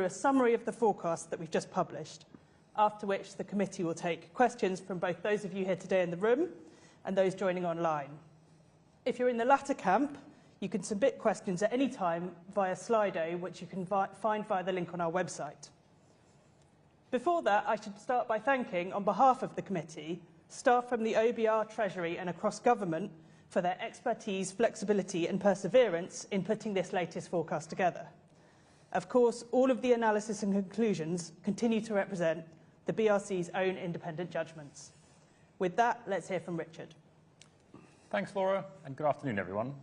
a summary of the forecast that we've just published, after which the committee will take questions from both those of you here today in the room and those joining online. If you're in the latter camp, you can submit questions at any time via Slido, which you can find via the link on our website. Before that, I should start by thanking, on behalf of the committee, staff from the OBR, Treasury and across government for their expertise, flexibility and perseverance in putting this latest forecast together. Of course, all of the analysis and conclusions continue to represent the BRC's own independent judgments. With that, let's hear from Richard. Thanks, Laura, and good afternoon, everyone.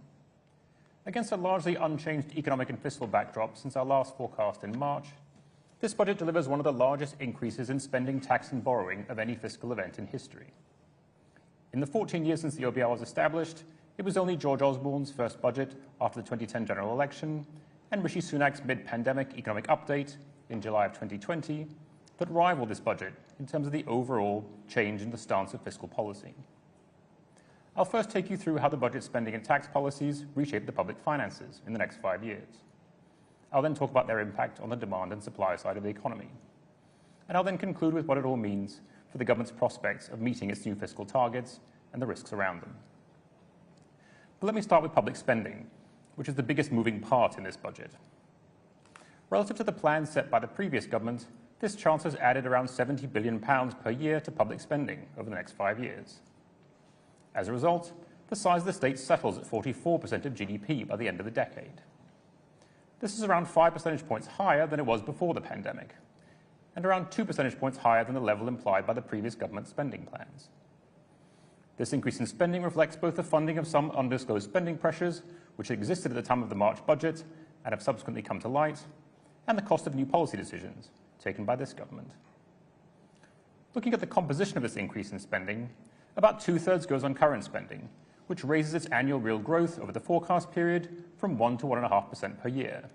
Against a largely unchanged economic and fiscal backdrop since our last forecast in March, this budget delivers one of the largest increases in spending, tax and borrowing of any fiscal event in history. In the 14 years since the OBR was established, it was only George Osborne's first budget after the 2010 general election and Rishi Sunak's mid-pandemic economic update in July of 2020 that rivaled this budget in terms of the overall change in the stance of fiscal policy. I'll first take you through how the budget spending and tax policies reshape the public finances in the next 5 years. I'll then talk about their impact on the demand and supply side of the economy. And I'll then conclude with what it all means for the government's prospects of meeting its new fiscal targets and the risks around them. But let me start with public spending, which is the biggest moving part in this budget. Relative to the plan set by the previous government, this chancellor has added around £70 billion per year to public spending over the next 5 years. As a result, the size of the state settles at 44% of GDP by the end of the decade. This is around 5 percentage points higher than it was before the pandemic, and around 2 percentage points higher than the level implied by the previous government spending plans. This increase in spending reflects both the funding of some undisclosed spending pressures, which existed at the time of the March budget and have subsequently come to light, and the cost of new policy decisions taken by this government. Looking at the composition of this increase in spending, about 2/3 goes on current spending, which raises its annual real growth over the forecast period from 1 to 1.5% per year.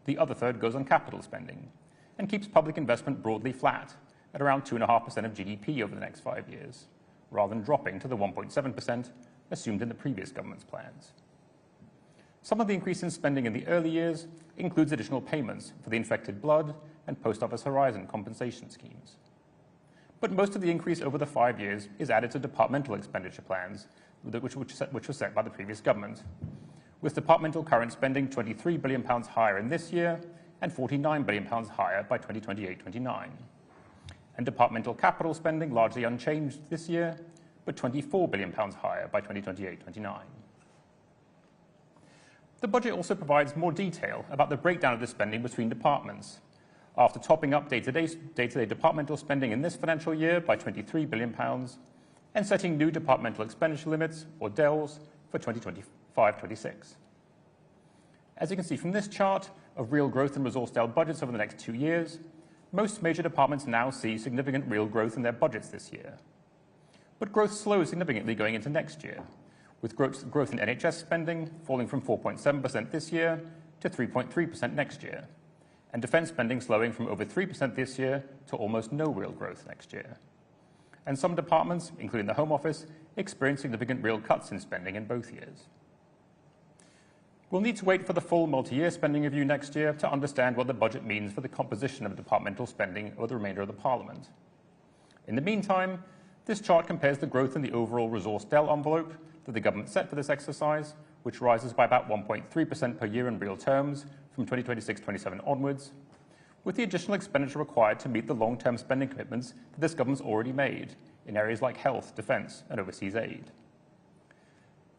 The other third goes on capital spending and keeps public investment broadly flat at around 2.5% of GDP over the next 5 years, rather than dropping to the 1.7% assumed in the previous government's plans. Some of the increase in spending in the early years includes additional payments for the infected blood and Post Office Horizon compensation schemes. But most of the increase over the 5 years is added to departmental expenditure plans, which were set by the previous government, with departmental current spending £23 billion higher in this year and £49 billion higher by 2028-29. And departmental capital spending largely unchanged this year, but £24 billion higher by 2028-29. The budget also provides more detail about the breakdown of the spending between departments, after topping up day-to-day departmental spending in this financial year by £23 billion and setting new departmental expenditure limits, or DELs, for 2025-26. As you can see from this chart of real growth and resource DEL budgets over the next 2 years, most major departments now see significant real growth in their budgets this year. But growth slows significantly going into next year, with growth in NHS spending falling from 4.7% this year to 3.3% next year, and defence spending slowing from over 3% this year to almost no real growth next year. And some departments, including the Home Office, experience significant real cuts in spending in both years. We'll need to wait for the full multi-year spending review next year to understand what the budget means for the composition of departmental spending over the remainder of the Parliament. In the meantime, this chart compares the growth in the overall resource DEL envelope that the government set for this exercise, which rises by about 1.3% per year in real terms from 2026-27 onwards, with the additional expenditure required to meet the long-term spending commitments that this government's already made in areas like health, defence and overseas aid.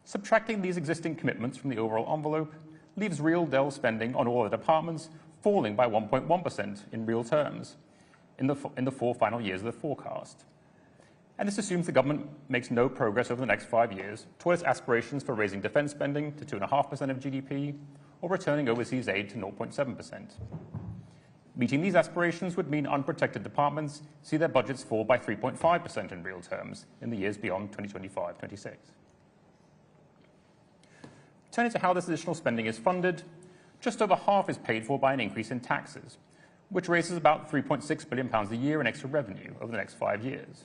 Subtracting these existing commitments from the overall envelope leaves real DEL spending on all the departments falling by 1.1% in real terms in the 4 final years of the forecast. And this assumes the government makes no progress over the next 5 years towards aspirations for raising defence spending to 2.5% of GDP or returning overseas aid to 0.7%. Meeting these aspirations would mean unprotected departments see their budgets fall by 3.5% in real terms in the years beyond 2025-26. Turning to how this additional spending is funded, just over half is paid for by an increase in taxes, which raises about £3.6 billion a year in extra revenue over the next 5 years.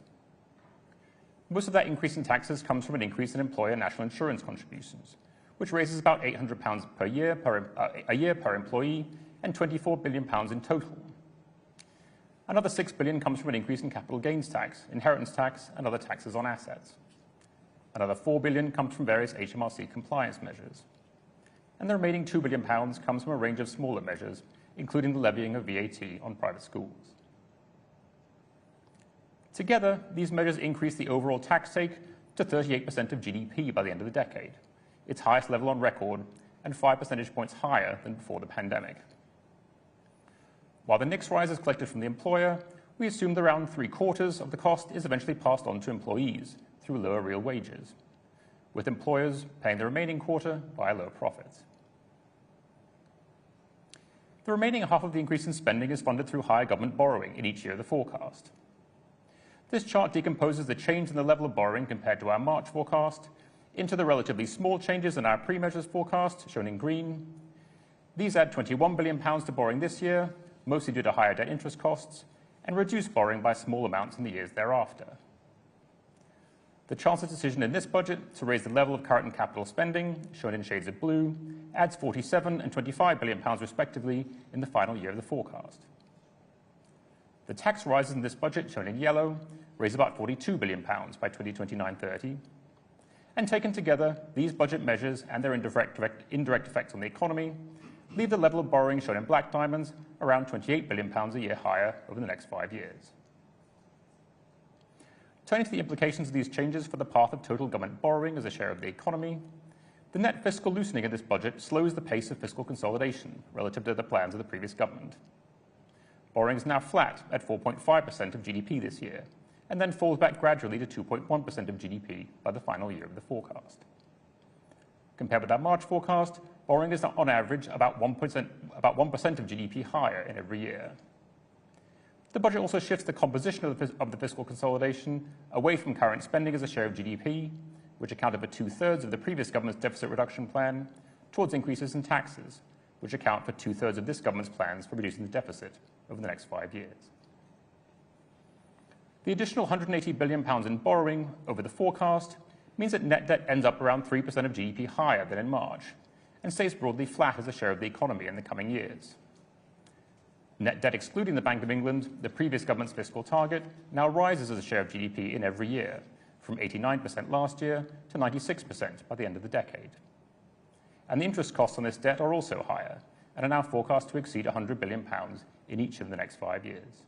Most of that increase in taxes comes from an increase in employer national insurance contributions, which raises about £800 per year per employee and £24 billion in total. Another £6 billion comes from an increase in capital gains tax, inheritance tax, and other taxes on assets. Another £4 billion comes from various HMRC compliance measures. And the remaining £2 billion comes from a range of smaller measures, including the levying of VAT on private schools. Together, these measures increase the overall tax take to 38% of GDP by the end of the decade, its highest level on record, and 5 percentage points higher than before the pandemic. While the NICS rise is collected from the employer, we assume that around 3/4 of the cost is eventually passed on to employees through lower real wages, with employers paying the remaining quarter via lower profits. The remaining half of the increase in spending is funded through higher government borrowing in each year of the forecast. This chart decomposes the change in the level of borrowing compared to our March forecast into the relatively small changes in our pre-measures forecast, shown in green. These add £21 billion to borrowing this year, mostly due to higher debt interest costs, and reduce borrowing by small amounts in the years thereafter. The Chancellor's decision in this budget to raise the level of current and capital spending, shown in shades of blue, adds £47 and £25 billion respectively in the final year of the forecast. The tax rises in this budget, shown in yellow, raise about £42 billion by 2029-30. And taken together, these budget measures and their indirect effects on the economy leave the level of borrowing, shown in black diamonds, around £28 billion a year higher over the next 5 years. Turning to the implications of these changes for the path of total government borrowing as a share of the economy, the net fiscal loosening in this budget slows the pace of fiscal consolidation relative to the plans of the previous government. Borrowing is now flat at 4.5% of GDP this year, and then falls back gradually to 2.1% of GDP by the final year of the forecast. Compared with our March forecast, borrowing is on average about 1% of GDP higher in every year. The budget also shifts the composition of the fiscal consolidation away from current spending as a share of GDP, which accounted for 2/3 of the previous government's deficit reduction plan, towards increases in taxes, which account for 2/3 of this government's plans for reducing the deficit over the next 5 years. The additional £180 billion in borrowing over the forecast means that net debt ends up around 3% of GDP higher than in March, and stays broadly flat as a share of the economy in the coming years. Net debt excluding the Bank of England, the previous government's fiscal target, now rises as a share of GDP in every year, from 89% last year to 96% by the end of the decade. And the interest costs on this debt are also higher, and are now forecast to exceed £100 billion in each of the next 5 years.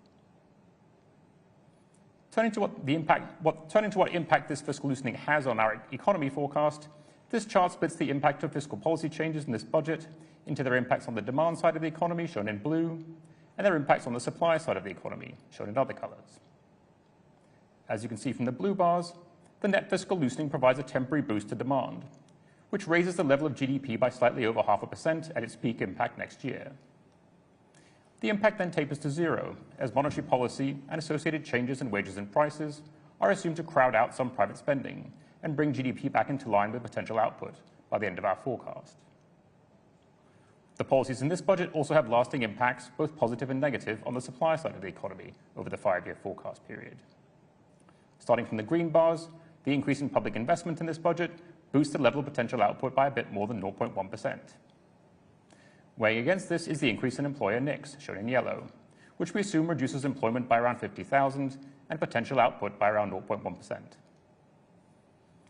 Turning to what impact this fiscal loosening has on our economy forecast, this chart splits the impact of fiscal policy changes in this budget into their impacts on the demand side of the economy, shown in blue, and their impacts on the supply side of the economy, shown in other colours. As you can see from the blue bars, the net fiscal loosening provides a temporary boost to demand, which raises the level of GDP by slightly over 0.5% at its peak impact next year. The impact then tapers to zero, as monetary policy and associated changes in wages and prices are assumed to crowd out some private spending and bring GDP back into line with potential output by the end of our forecast. The policies in this budget also have lasting impacts, both positive and negative, on the supply side of the economy over the 5-year forecast period. Starting from the green bars, the increase in public investment in this budget boosts the level of potential output by a bit more than 0.1%. Weighing against this is the increase in employer NICS, shown in yellow, which we assume reduces employment by around 50,000 and potential output by around 0.1%.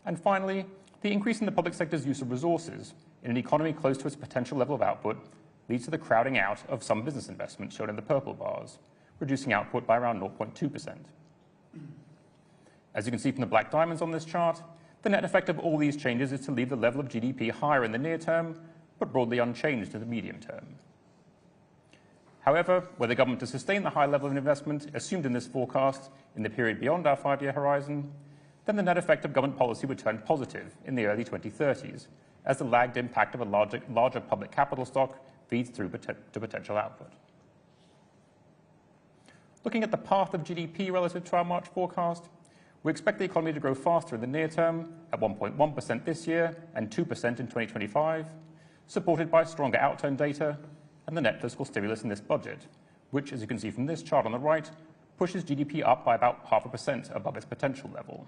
And finally, the increase in the public sector's use of resources in an economy close to its potential level of output leads to the crowding out of some business investment, shown in the purple bars, reducing output by around 0.2%. As you can see from the black diamonds on this chart, the net effect of all these changes is to leave the level of GDP higher in the near term, but broadly unchanged in the medium term. However, were the government to sustain the high level of investment assumed in this forecast in the period beyond our 5-year horizon, then the net effect of government policy would turn positive in the early 2030s, as the lagged impact of a larger public capital stock feeds through to potential output. Looking at the path of GDP relative to our March forecast, we expect the economy to grow faster in the near term, at 1.1% this year and 2% in 2025, supported by stronger outturn data and the net fiscal stimulus in this budget, which, as you can see from this chart on the right, pushes GDP up by about 0.5% above its potential level.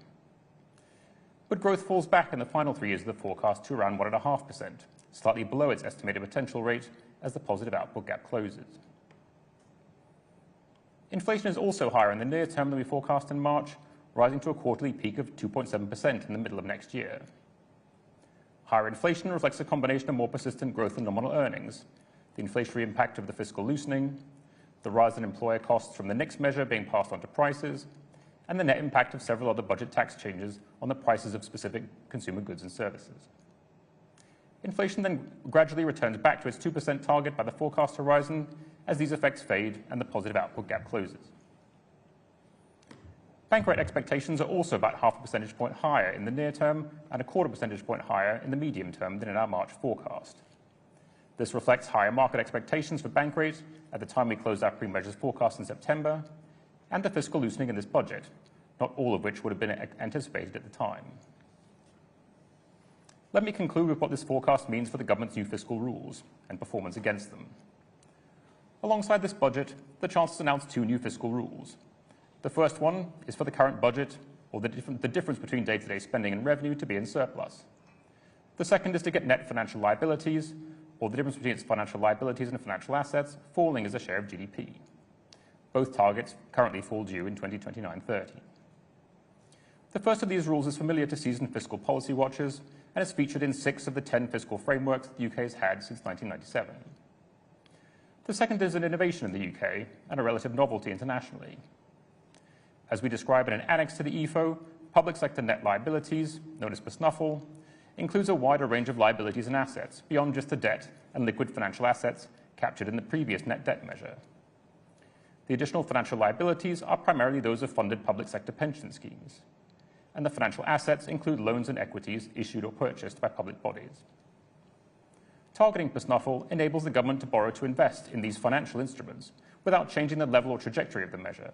But growth falls back in the final 3 years of the forecast to around 1.5%, slightly below its estimated potential rate, as the positive output gap closes. Inflation is also higher in the near term than we forecast in March, rising to a quarterly peak of 2.7% in the middle of next year. Higher inflation reflects a combination of more persistent growth in nominal earnings, the inflationary impact of the fiscal loosening, the rise in employer costs from the next measure being passed on to prices, and the net impact of several other budget tax changes on the prices of specific consumer goods and services. Inflation then gradually returns back to its 2% target by the forecast horizon as these effects fade and the positive output gap closes. Bank rate expectations are also about half a percentage point higher in the near term and a quarter percentage point higher in the medium term than in our March forecast. This reflects higher market expectations for bank rates at the time we closed our pre-measures forecast in September, and the fiscal loosening in this budget, not all of which would have been anticipated at the time. Let me conclude with what this forecast means for the government's new fiscal rules and performance against them. Alongside this budget, the Chancellor's announced two new fiscal rules. The first one is for the current budget, or the difference between day-to-day spending and revenue, to be in surplus. The second is to get net financial liabilities, or the difference between its financial liabilities and financial assets, falling as a share of GDP. Both targets currently fall due in 2029-30. The first of these rules is familiar to seasoned fiscal policy watchers and is featured in 6 of the 10 fiscal frameworks the UK has had since 1997. The second is an innovation in the UK and a relative novelty internationally. As we describe in an annex to the EFO, public sector net liabilities, known as PSNUFL, includes a wider range of liabilities and assets beyond just the debt and liquid financial assets captured in the previous net debt measure. The additional financial liabilities are primarily those of funded public sector pension schemes, and the financial assets include loans and equities issued or purchased by public bodies. Targeting PSNUFL enables the government to borrow to invest in these financial instruments without changing the level or trajectory of the measure,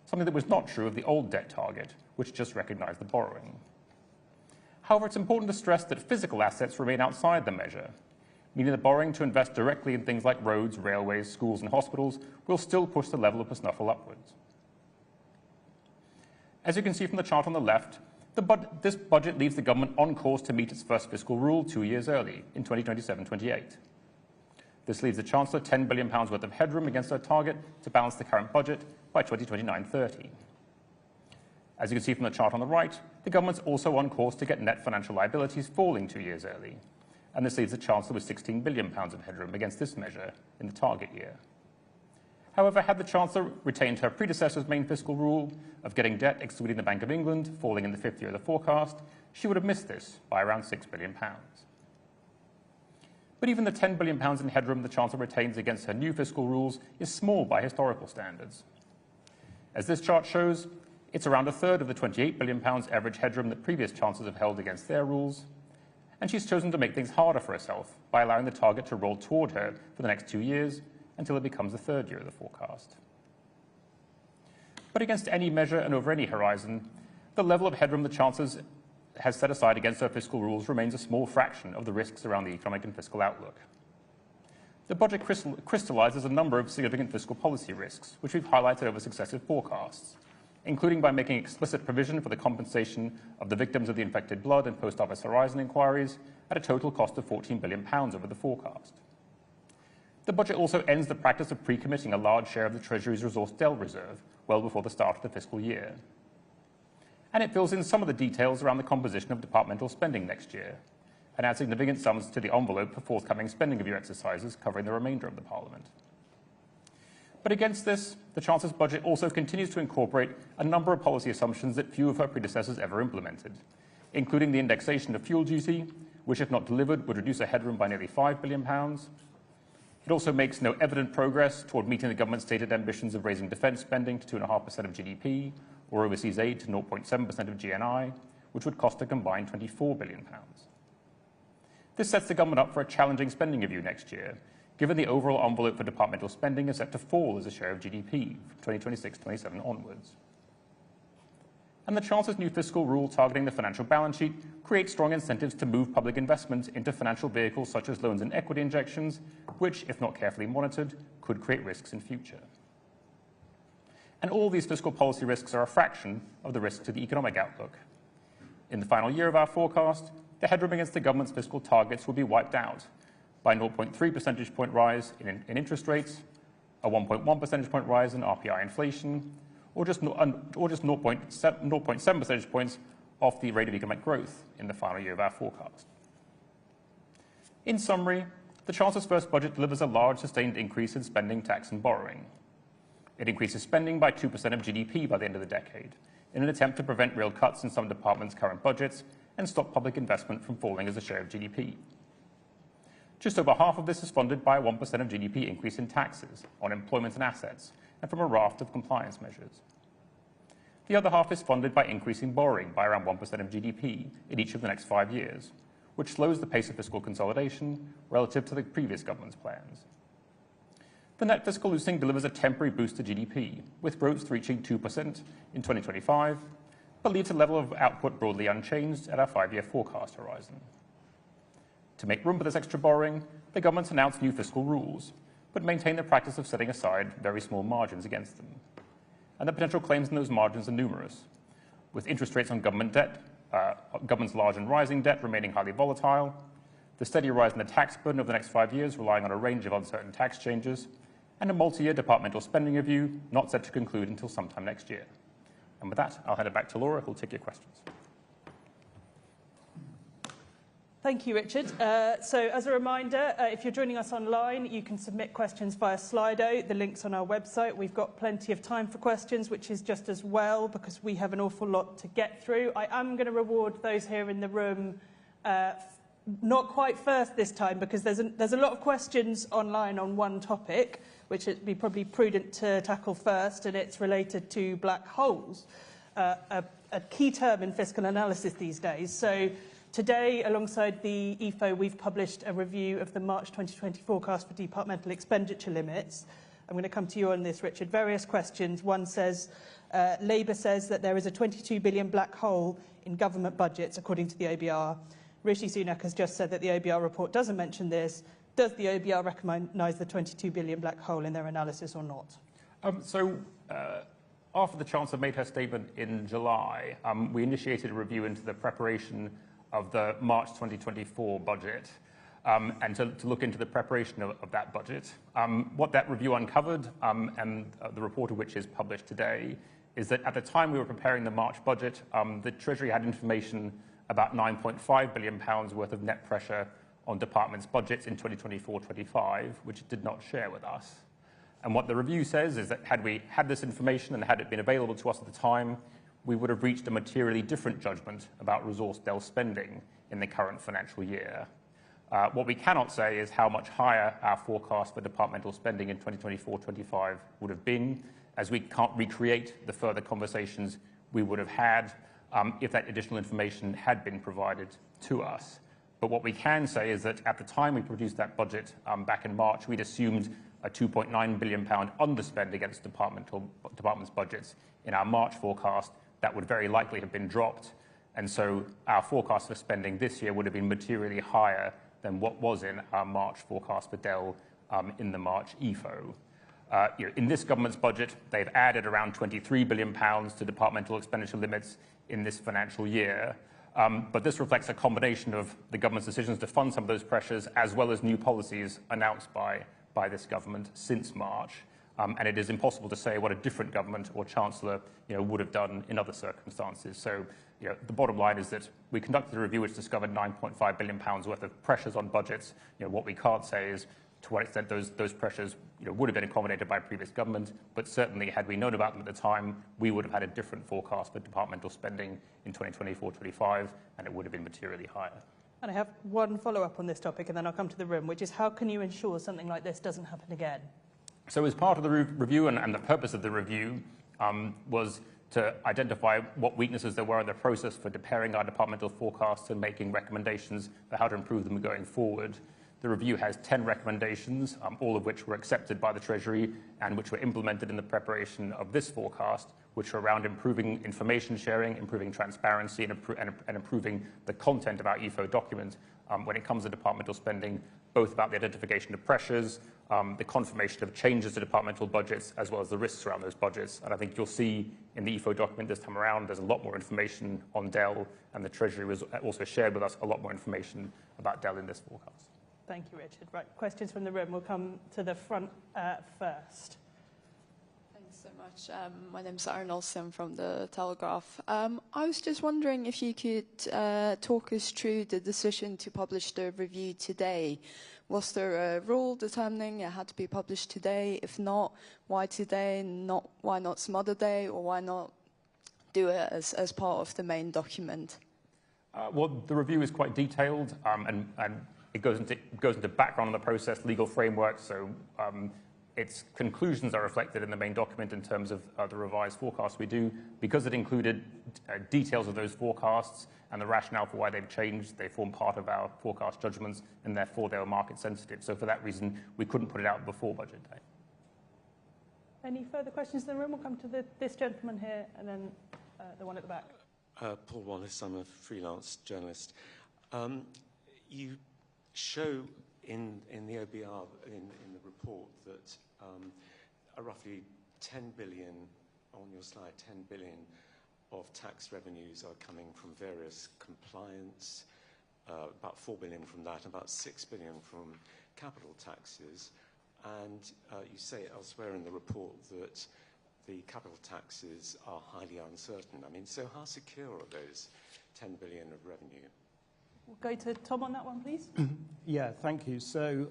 something that was not true of the old debt target, which just recognized the borrowing. However, it's important to stress that physical assets remain outside the measure, meaning that borrowing to invest directly in things like roads, railways, schools, and hospitals will still push the level of PSNUFL upwards. As you can see from the chart on the left, this budget leaves the government on course to meet its first fiscal rule 2 years early, in 2027-28. This leaves the Chancellor £10 billion worth of headroom against her target to balance the current budget by 2029-30. As you can see from the chart on the right, the government's also on course to get net financial liabilities falling 2 years early, and this leaves the Chancellor with £16 billion of headroom against this measure in the target year. However, had the Chancellor retained her predecessor's main fiscal rule of getting debt excluding the Bank of England falling in the 5th year of the forecast, she would have missed this by around £6 billion. But even the £10 billion in headroom the Chancellor retains against her new fiscal rules is small by historical standards. As this chart shows, it's around a third of the £28 billion average headroom that previous Chancellors have held against their rules, and she's chosen to make things harder for herself by allowing the target to roll toward her for the next 2 years until it becomes the 3rd year of the forecast. But against any measure and over any horizon, the level of headroom the Chancellor has set aside against her fiscal rules remains a small fraction of the risks around the economic and fiscal outlook. The budget crystallizes a number of significant fiscal policy risks, which we've highlighted over successive forecasts, including by making explicit provision for the compensation of the victims of the infected blood and Post Office Horizon inquiries at a total cost of £14 billion over the forecast. The budget also ends the practice of pre-committing a large share of the Treasury's resource DEL reserve well before the start of the fiscal year. And it fills in some of the details around the composition of departmental spending next year, and adds significant sums to the envelope for forthcoming spending review exercises covering the remainder of the Parliament. But against this, the Chancellor's budget also continues to incorporate a number of policy assumptions that few of her predecessors ever implemented, including the indexation of fuel duty, which, if not delivered, would reduce a headroom by nearly £5 billion. It also makes no evident progress toward meeting the government's stated ambitions of raising defence spending to 2.5% of GDP, or overseas aid to 0.7% of GNI, which would cost a combined £24 billion. This sets the government up for a challenging spending review next year, given the overall envelope for departmental spending is set to fall as a share of GDP from 2026-27 onwards. And the Chancellor's new fiscal rule targeting the financial balance sheet creates strong incentives to move public investment into financial vehicles such as loans and equity injections, which, if not carefully monitored, could create risks in future. And all these fiscal policy risks are a fraction of the risks to the economic outlook. In the final year of our forecast, the headroom against the government's fiscal targets will be wiped out by 0.3 percentage point rise in interest rates, a 1.1 percentage point rise in RPI inflation, or just 0.7 percentage points off the rate of economic growth in the final year of our forecast. In summary, the Chancellor's first budget delivers a large sustained increase in spending, tax and borrowing. It increases spending by 2% of GDP by the end of the decade, in an attempt to prevent real cuts in some departments' current budgets and stop public investment from falling as a share of GDP. Just over half of this is funded by a 1% of GDP increase in taxes on employment and assets, and from a raft of compliance measures. The other half is funded by increasing borrowing by around 1% of GDP in each of the next 5 years, which slows the pace of fiscal consolidation relative to the previous government's plans. The net fiscal loosening delivers a temporary boost to GDP, with growth reaching 2% in 2025, but leaves a level of output broadly unchanged at our 5-year forecast horizon. To make room for this extra borrowing, the government's announced new fiscal rules, but maintain the practice of setting aside very small margins against them. And the potential claims in those margins are numerous, with interest rates on government debt, government's large and rising debt remaining highly volatile, the steady rise in the tax burden over the next 5 years relying on a range of uncertain tax changes, and a multi-year departmental spending review not set to conclude until sometime next year. And with that, I'll hand it back to Laura, who'll take your questions. Thank you, Richard. So as a reminder, if you're joining us online, you can submit questions via Slido. The link's on our website. We've got plenty of time for questions, which is just as well, because we have an awful lot to get through. I am going to reward those here in the room not quite first this time, because there's a lot of questions online on one topic, which it'd be probably prudent to tackle first, and it's related to black holes, a key term in fiscal analysis these days. So today, alongside the EFO, we've published a review of the March 2020 forecast for departmental expenditure limits. I'm going to come to you on this, Richard. Various questions. One says, Labour says that there is a 22 billion black hole in government budgets, according to the OBR. Rishi Sunak has just said that the OBR report doesn't mention this. Does the OBR recognise the 22 billion black hole in their analysis or not? After the Chancellor made her statement in July, we initiated a review into the preparation of the March 2024 budget and to look into the preparation of that budget. What that review uncovered, and the report of which is published today, is that at the time we were preparing the March budget, the Treasury had information about £9.5 billion worth of net pressure on departments' budgets in 2024-25, which it did not share with us. And what the review says is that had we had this information and had it been available to us at the time, we would have reached a materially different judgment about resource DEL spending in the current financial year. What we cannot say is how much higher our forecast for departmental spending in 2024-25 would have been, as we can't recreate the further conversations we would have had if that additional information had been provided to us. But what we can say is that at the time we produced that budget back in March, we'd assumed a £2.9 billion underspend against departments' budgets in our March forecast. That would very likely have been dropped. And so our forecast for spending this year would have been materially higher than what was in our March forecast for DEL in the March EFO. In this government's budget, they've added around £23 billion to departmental expenditure limits in this financial year. But this reflects a combination of the government's decisions to fund some of those pressures, as well as new policies announced by this government since March. And it is impossible to say what a different government or chancellor would have done in other circumstances. So the bottom line is that we conducted a review which discovered £9.5 billion worth of pressures on budgets. What we can't say is to what extent those pressures would have been accommodated by a previous government, but certainly had we known about them at the time, we would have had a different forecast for departmental spending in 2024-25, and it would have been materially higher. And I have one follow-up on this topic, and then I'll come to the room, which is how can you ensure something like this doesn't happen again? So as part of the review, and the purpose of the review was to identify what weaknesses there were in the process for preparing our departmental forecasts and making recommendations for how to improve them going forward. The review has 10 recommendations, all of which were accepted by the Treasury and which were implemented in the preparation of this forecast, which are around improving information sharing, improving transparency, and improving the content of our EFO document when it comes to departmental spending, both about the identification of pressures, the confirmation of changes to departmental budgets, as well as the risks around those budgets. And I think you'll see in the EFO document this time around, there's a lot more information on DEL, and the Treasury was also shared with us a lot more information about DEL in this forecast. Thank you, Richard. Right, questions from the room. We'll come to the front first. Thanks so much. My name's Aaron Olsen from the Telegraph. I was just wondering if you could talk us through the decision to publish the review today. Was there a rule determining it had to be published today? If not, why today? Why not some other day? Or why not do it as part of the main document? Well, the review is quite detailed, and it goes into background on the process, legal framework, so its conclusions are reflected in the main document in terms of the revised forecasts we do. Because it included details of those forecasts and the rationale for why they've changed, they form part of our forecast judgments, and therefore they were market sensitive. So for that reason, we couldn't put it out before budget day. Any further questions in the room? We'll come to this gentleman here and then the one at the back. Paul Wallace, I'm a freelance journalist. You show in the OBR, in the report, that roughly 10 billion, on your slide, 10 billion of tax revenues are coming from various compliance, about 4 billion from that, about 6 billion from capital taxes. And you say elsewhere in the report that the capital taxes are highly uncertain. I mean, so how secure are those 10 billion of revenue? We'll go to Tom on that one, please. Yeah, thank you. So,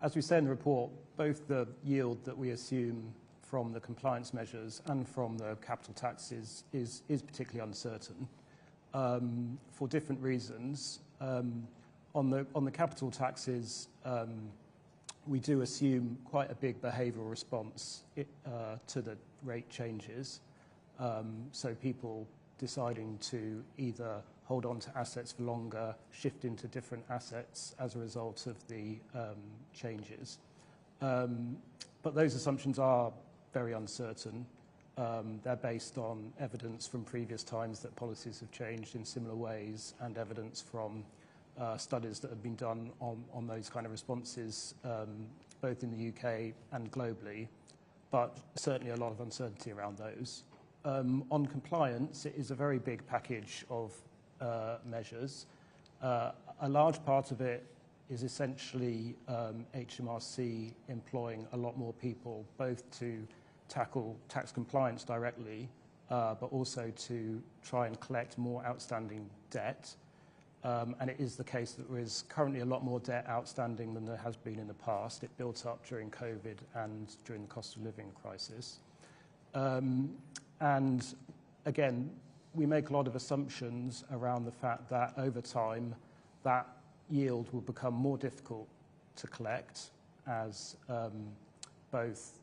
as we say in the report, both the yield that we assume from the compliance measures and from the capital taxes is particularly uncertain for different reasons. On the capital taxes, we do assume quite a big behavioural response to the rate changes. So people deciding to either hold on to assets for longer, shift into different assets as a result of the changes. But those assumptions are very uncertain. They're based on evidence from previous times that policies have changed in similar ways, and evidence from studies that have been done on those kind of responses, both in the UK and globally, but certainly a lot of uncertainty around those. On compliance, it is a very big package of measures. A large part of it is essentially HMRC employing a lot more people, both to tackle tax compliance directly, but also to try and collect more outstanding debt. And it is the case that there is currently a lot more debt outstanding than there has been in the past. It built up during COVID and during the cost of living crisis. And again, we make a lot of assumptions around the fact that over time, that yield will become more difficult to collect as both,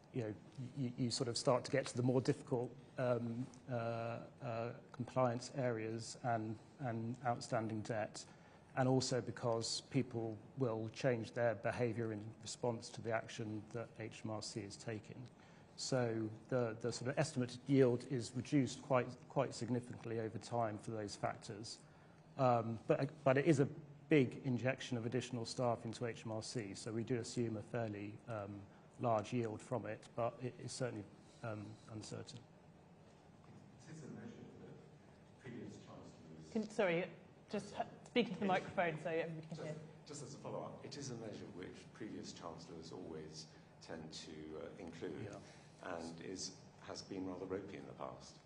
you sort of start to get to the more difficult compliance areas and outstanding debt, and also because people will change their behaviour in response to the action that HMRC is taking. So the sort of estimated yield is reduced quite significantly over time for those factors. But it is a big injection of additional staff into HMRC, so we do assume a fairly large yield from it, but it is certainly uncertain. It is a measure that previous chancellors... Sorry, just speaking to the microphone so everybody can hear. Just as a follow-up, it is a measure which previous chancellors always tend to include, and has been rather ropey in the past.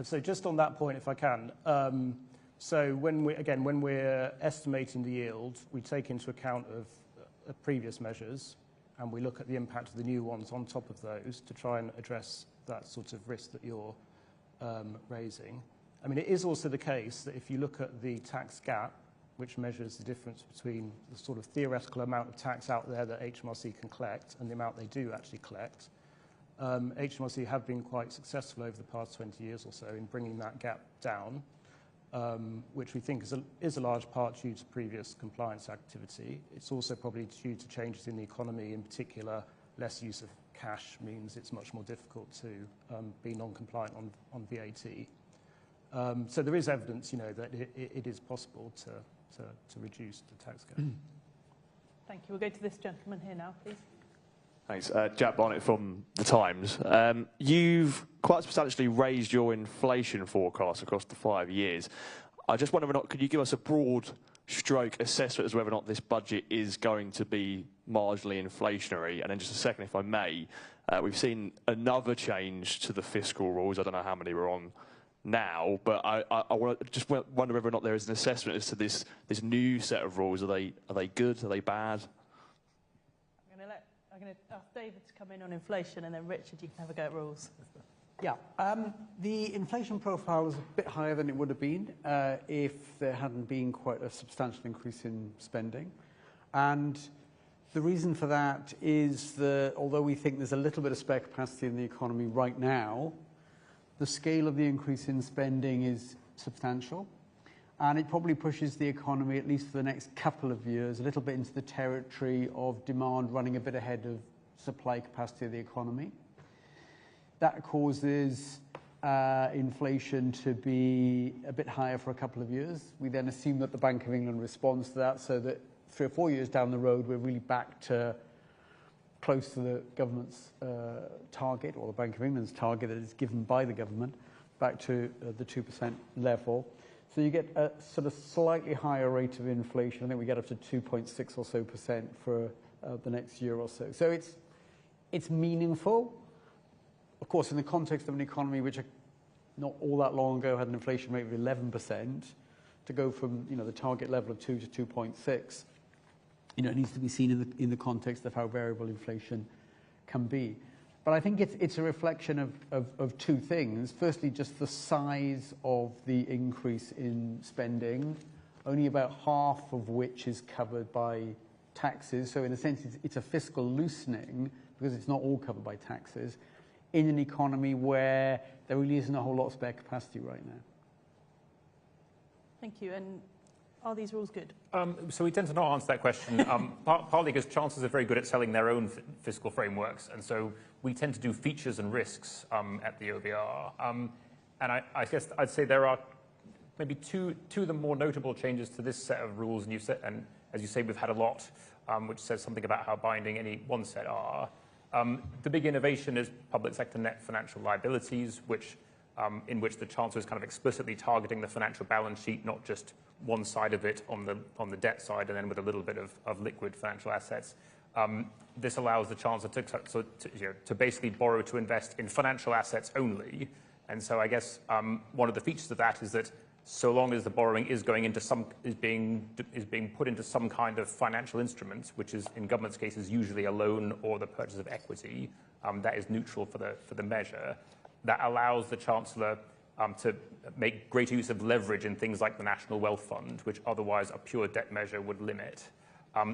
So just on that point, if I can, so when we're estimating the yield, we take into account of previous measures, and we look at the impact of the new ones on top of those to try and address that sort of risk that you're raising. I mean, it is also the case that if you look at the tax gap, which measures the difference between the sort of theoretical amount of tax out there that HMRC can collect and the amount they do actually collect, HMRC have been quite successful over the past 20 years or so in bringing that gap down, which we think is a large part due to previous compliance activity. It's also probably due to changes in the economy, in particular. Less use of cash means it's much more difficult to be non-compliant on VAT. So there is evidence, that it is possible to reduce the tax gap. Thank you. We'll go to this gentleman here now, please. Thanks. Jack Barnett from The Times. You've quite substantially raised your inflation forecast across the 5 years. I just wonder, could you give us a broad stroke assessment as to whether or not this budget is going to be marginally inflationary? And then just a second, if I may, we've seen another change to the fiscal rules. I don't know how many we're on now, but I just wonder whether or not there is an assessment as to this new set of rules. Are they good? Are they bad? I'm going to ask David to come in on inflation, and then Richard, you can have a go at rules. Yeah, the inflation profile is a bit higher than it would have been if there hadn't been quite a substantial increase in spending. And the reason for that is that although we think there's a little bit of spare capacity in the economy right now, the scale of the increase in spending is substantial. And it probably pushes the economy, at least for the next couple of years, a little bit into the territory of demand running a bit ahead of supply capacity of the economy. That causes inflation to be a bit higher for a couple of years. We then assume that the Bank of England responds to that, so that 3 or 4 years down the road, we're really back to close to the government's target, or the Bank of England's target that is given by the government, back to the 2% level. So you get a sort of slightly higher rate of inflation. I think we get up to 2.6 or so % for the next year or so. So it's meaningful. Of course, in the context of an economy which not all that long ago had an inflation rate of 11%, to go from the target level of 2 to 2.6, it needs to be seen in the context of how variable inflation can be. But I think it's a reflection of two things. Firstly, just the size of the increase in spending, only about half of which is covered by taxes. So in a sense, it's a fiscal loosening because it's not all covered by taxes in an economy where there really isn't a whole lot of spare capacity right now. Thank you. And are these rules good? So we tend to not answer that question, partly because chancellors are very good at selling their own fiscal frameworks, and so we tend to do features and risks at the OBR. And I guess I'd say there are maybe two of the more notable changes to this set of rules, and as you say, we've had a lot, which says something about how binding any one set are. The big innovation is public sector net financial liabilities, in which the chancellor is kind of explicitly targeting the financial balance sheet, not just one side of it on the debt side, and then with a little bit of liquid financial assets. This allows the chancellor to basically borrow to invest in financial assets only. And so I guess one of the features of that is that so long as the borrowing is going into is being put into some kind of financial instrument, which is in government's cases usually a loan or the purchase of equity, that is neutral for the measure. That allows the chancellor to make greater use of leverage in things like the National Wealth Fund, which otherwise a pure debt measure would limit.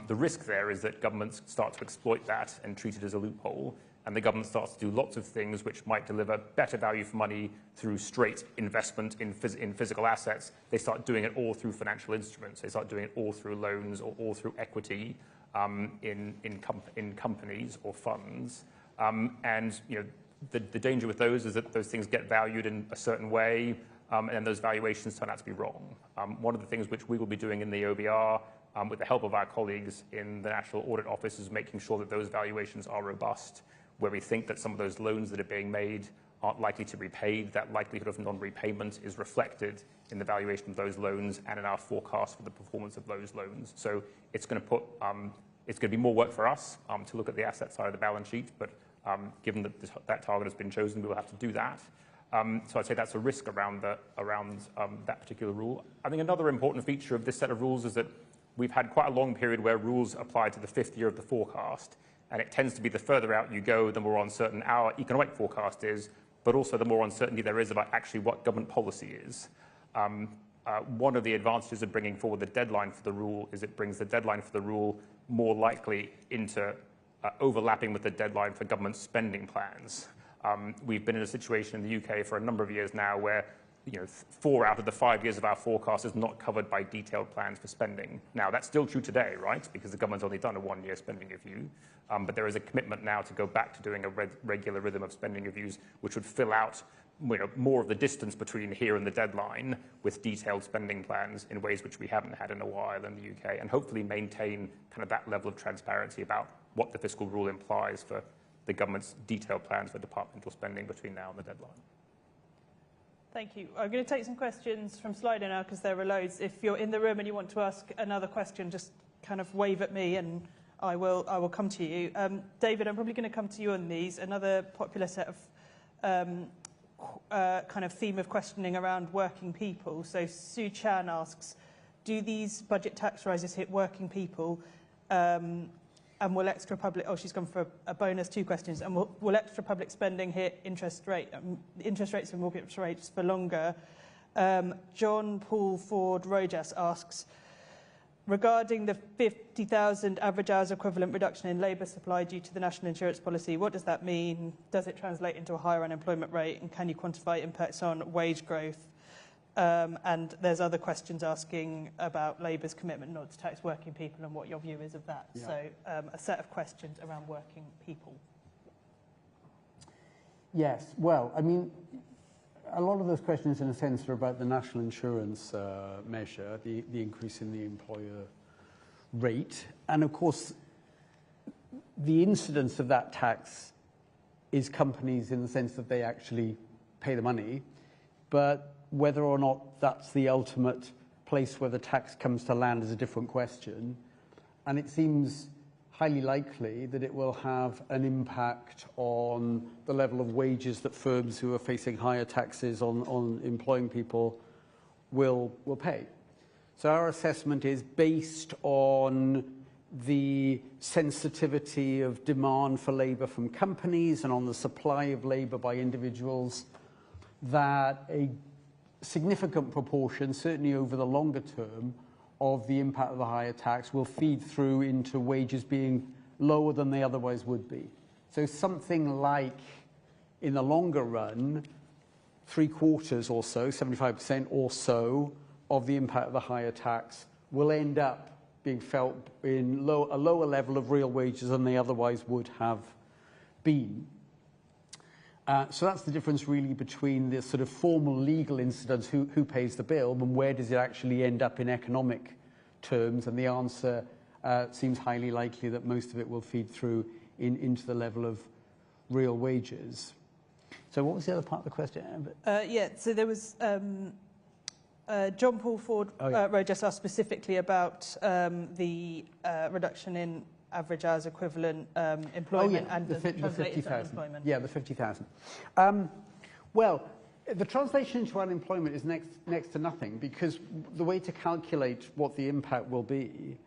The risk there is that governments start to exploit that and treat it as a loophole, and the government starts to do lots of things which might deliver better value for money through straight investment in physical assets. They start doing it all through financial instruments. They start doing it all through loans or all through equity in companies or funds. The danger with those is that those things get valued in a certain way, and those valuations turn out to be wrong. One of the things which we will be doing in the OBR, with the help of our colleagues in the National Audit Office, is making sure that those valuations are robust, where we think that some of those loans that are being made aren't likely to be repaid. That likelihood of non-repayment is reflected in the valuation of those loans and in our forecast for the performance of those loans. So it's going to be more work for us to look at the asset side of the balance sheet, but given that that target has been chosen, we will have to do that. So I'd say that's a risk around that particular rule. I think another important feature of this set of rules is that we've had quite a long period where rules apply to the 5th year of the forecast, and it tends to be the further out you go, the more uncertain our economic forecast is, but also the more uncertainty there is about actually what government policy is. One of the advantages of bringing forward the deadline for the rule is it brings the deadline for the rule more likely into overlapping with the deadline for government spending plans. We've been in a situation in the UK for a number of years now where 4 out of the 5 years of our forecast is not covered by detailed plans for spending. Now, that's still true today, right? Because the government's only done a 1-year spending review. But there is a commitment now to go back to doing a regular rhythm of spending reviews, which would fill out more of the distance between here and the deadline with detailed spending plans in ways which we haven't had in a while in the UK, and hopefully maintain kind of that level of transparency about what the fiscal rule implies for the government's detailed plans for departmental spending between now and the deadline. Thank you. I'm going to take some questions from Slido now because there are loads. If you're in the room and you want to ask another question, just kind of wave at me and I will come to you. David, I'm probably going to come to you on these. Another popular set of kind of theme of questioning around working people. So Sue Chan asks, do these budget tax rises hit working people? And will extra public, oh, she's gone for a bonus, 2 questions. And will extra public spending hit interest rates and mortgage rates for longer? John Paul Ford Rojas asks, regarding the 50,000 average hours equivalent reduction in labour supply due to the national insurance policy, what does that mean? Does it translate into a higher unemployment rate? And can you quantify impacts on wage growth? And there's other questions asking about Labour's commitment not to tax working people and what your view is of that. Yeah. So a set of questions around working people. Yes, well, I mean, a lot of those questions in a sense are about the national insurance measure, the increase in the employer rate. And of course, the incidence of that tax is companies in the sense that they actually pay the money, but whether or not that's the ultimate place where the tax comes to land is a different question. And it seems highly likely that it will have an impact on the level of wages that firms who are facing higher taxes on employing people will pay. So our assessment is based on the sensitivity of demand for labour from companies and on the supply of labour by individuals, that a significant proportion, certainly over the longer term, of the impact of the higher tax will feed through into wages being lower than they otherwise would be. So something like, in the longer run, 3/4 or so, 75% or so, of the impact of the higher tax will end up being felt in a lower level of real wages than they otherwise would have been. So that's the difference really between the sort of formal legal incidence, who pays the bill, and where does it actually end up in economic terms. And the answer seems highly likely that most of it will feed through into the level of real wages. So what was the other part of the question? Yeah, so there was John Paul Ford Rojas asked specifically about the reduction in average hours equivalent employment and the 50,000. Yeah, the 50,000. Well, the translation into unemployment is next to nothing, because the way to calculate what the impact will be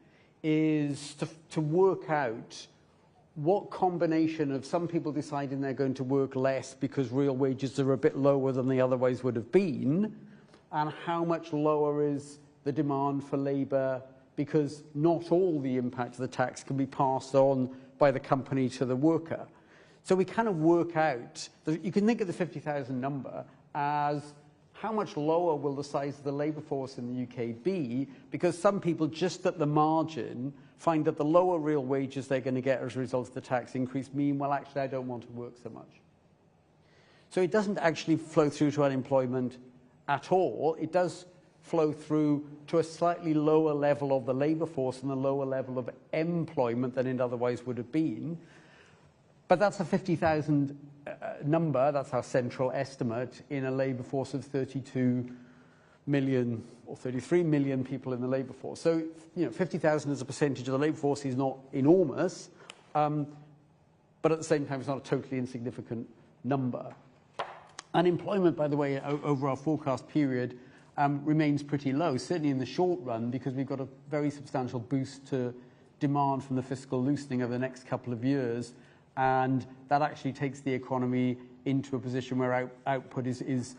is to work out what combination of some people deciding they're going to work less because real wages are a bit lower than they otherwise would have been, and how much lower is the demand for labour, because not all the impact of the tax can be passed on by the company to the worker. So we kind of work out, you can think of the 50,000 number as how much lower will the size of the labour force in the UK be, because some people just at the margin find that the lower real wages they're going to get as a result of the tax increase mean, well, actually, I don't want to work so much. So it doesn't actually flow through to unemployment at all. It does flow through to a slightly lower level of the labour force and a lower level of employment than it otherwise would have been. But that's a 50,000 number, that's our central estimate, in a labour force of 32 million or 33 million people in the labour force. So, 50,000 as a percentage of the labour force is not enormous, but at the same time it's not a totally insignificant number. Unemployment, by the way, over our forecast period, remains pretty low, certainly in the short run, because we've got a very substantial boost to demand from the fiscal loosening over the next couple of years, and that actually takes the economy into a position where output is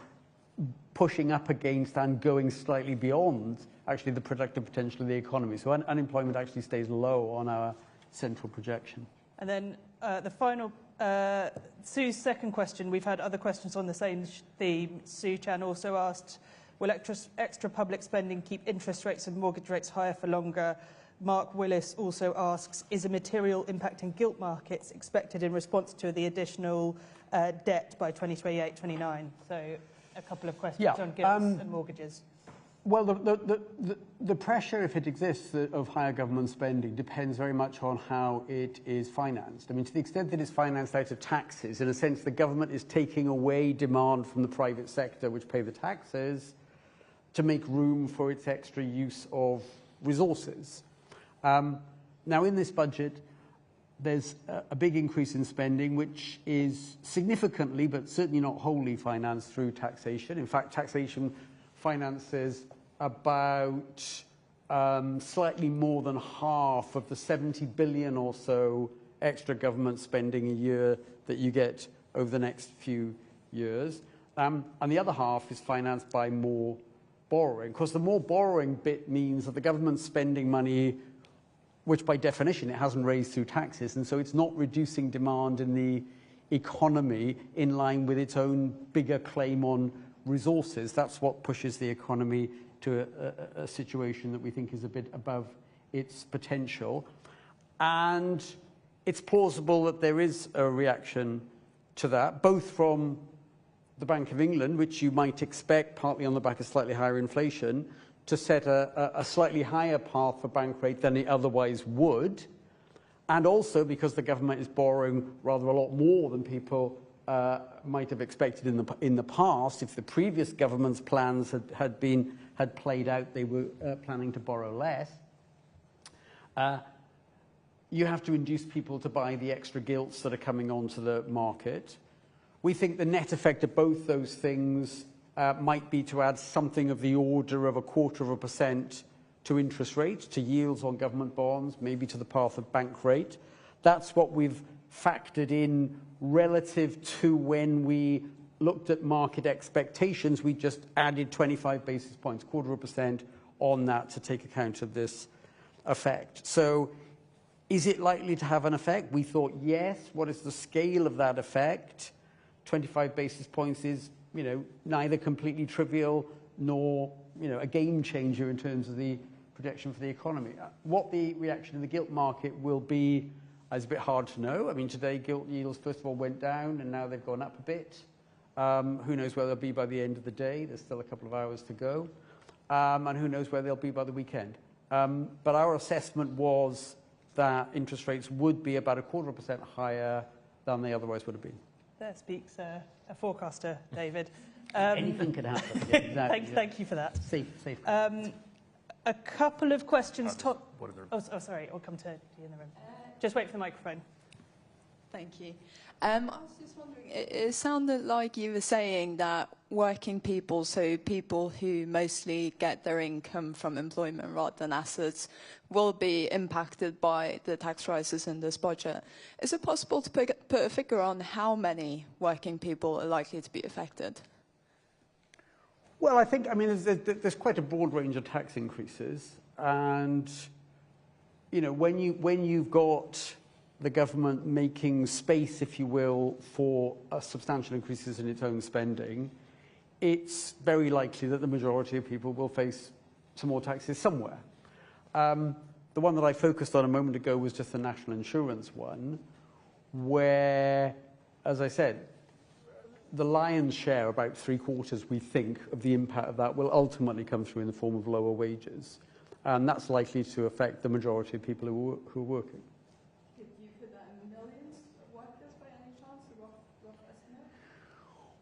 pushing up against and going slightly beyond actually the productive potential of the economy. So unemployment actually stays low on our central projection. And then the final, Sue's second question, we've had other questions on the same theme. Sue Chan also asked, will extra public spending keep interest rates and mortgage rates higher for longer? Mark Willis also asks, is a material impact in gilt markets expected in response to the additional debt by 2028-29? So a couple of questions on gilts and mortgages. Well, the pressure, if it exists, of higher government spending depends very much on how it is financed. I mean, to the extent that it's financed out of taxes, in a sense, the government is taking away demand from the private sector, which pay the taxes, to make room for its extra use of resources. Now, in this budget, there's a big increase in spending, which is significantly, but certainly not wholly, financed through taxation. In fact, taxation finances about slightly more than half of the 70 billion or so extra government spending a year that you get over the next few years. And the other half is financed by more borrowing. Of course, the more borrowing bit means that the government's spending money, which by definition it hasn't raised through taxes, and so it's not reducing demand in the economy in line with its own bigger claim on resources. That's what pushes the economy to a situation that we think is a bit above its potential. And it's plausible that there is a reaction to that, both from the Bank of England, which you might expect, partly on the back of slightly higher inflation, to set a slightly higher path for bank rate than it otherwise would, and also because the government is borrowing rather a lot more than people might have expected in the past. If the previous government's plans had played out, they were planning to borrow less. You have to induce people to buy the extra gilts that are coming onto the market. We think the net effect of both those things might be to add something of the order of 0.25% to interest rates, to yields on government bonds, maybe to the path of bank rate. That's what we've factored in relative to when we looked at market expectations. We just added 25 basis points, 0.25% on that to take account of this effect. So is it likely to have an effect? We thought yes. What is the scale of that effect? 25 basis points is, neither completely trivial nor, a game changer in terms of the projection for the economy. What the reaction in the gilt market will be is a bit hard to know. I mean, today gilt yields first of all went down and now they've gone up a bit. Who knows where they'll be by the end of the day? There's still a couple of hours to go. And who knows where they'll be by the weekend. But our assessment was that interest rates would be about 0.25% higher than they otherwise would have been. There speaks a forecaster, David. Anything could happen. Yeah, exactly. Thank you for that. Safe. A couple of questions. Sorry, I'll come to you in the room. Just wait for the microphone. Thank you. I was just wondering, it sounded like you were saying that working people, so people who mostly get their income from employment rather than assets, will be impacted by the tax rises in this budget. Is it possible to put a figure on how many working people are likely to be affected? Well, I think, there's quite a broad range of tax increases. And, when you've got the government making space, if you will, for substantial increases in its own spending, it's very likely that the majority of people will face some more taxes somewhere. The one that I focused on a moment ago was just the national insurance one, where, as I said, the lion's share, about 3/4, we think, of the impact of that will ultimately come through in the form of lower wages. And that's likely to affect the majority of people who are working. Did you put that in millions of workers by any chance, a rough estimate?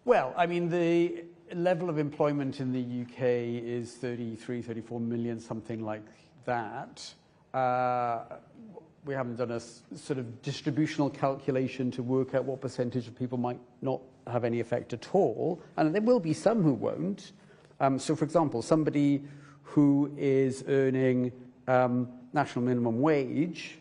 Well, the level of employment in the UK is 33, 34 million, something like that. We haven't done a sort of distributional calculation to work out what percentage of people might not have any effect at all. And there will be some who won't. So, for example, somebody who is earning national minimum wage,